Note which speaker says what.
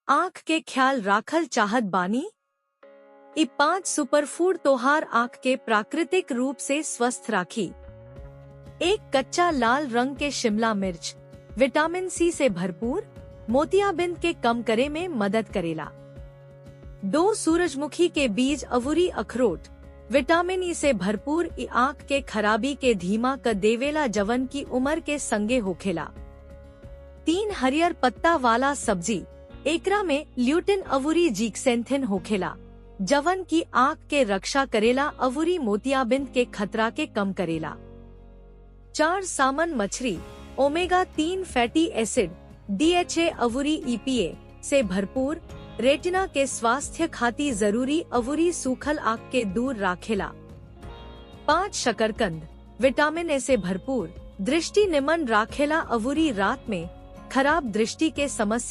Speaker 1: आँख के ख्याल राखल चाहत बानी? इ 5 सुपरफूड तोहार आँख के प्राकृतिक रूप से स्वस्थ राखी। 1 कच्चा लाल रंग के शिमला मिर्च विटामिन सी से भरपूर, मोतियाबिंद के कम करे में मदद करेला। 2 सूरजमुखी के बीज अवूरी अखरोट विटामिन ई से भरपूर, इ आँख के खराबी के धीमा कर देवेला जवन की उम्र के संगे होखेला। 3 हरियर पत्ता वाला सब्जी, एकरा में ल्यूटिन अवूरी जीक्सेंथिन होखेला जवन की आँख के रक्षा करेला अवूरी मोतियाबिंद के खतरा के कम करेला। 4 सामन मछली omega 3 fatty acid DHA अवूरी EPA से भरपूर, रेटिना के स्वास्थ्य खातिर जरूरी अवूरी सूखल आँख के दूर राखेला। 5 शकरकंद विटामिन ए से भरपूर, दृष्टि निमन राखेला अवूरी रात में खराब दृष्टि के समस्या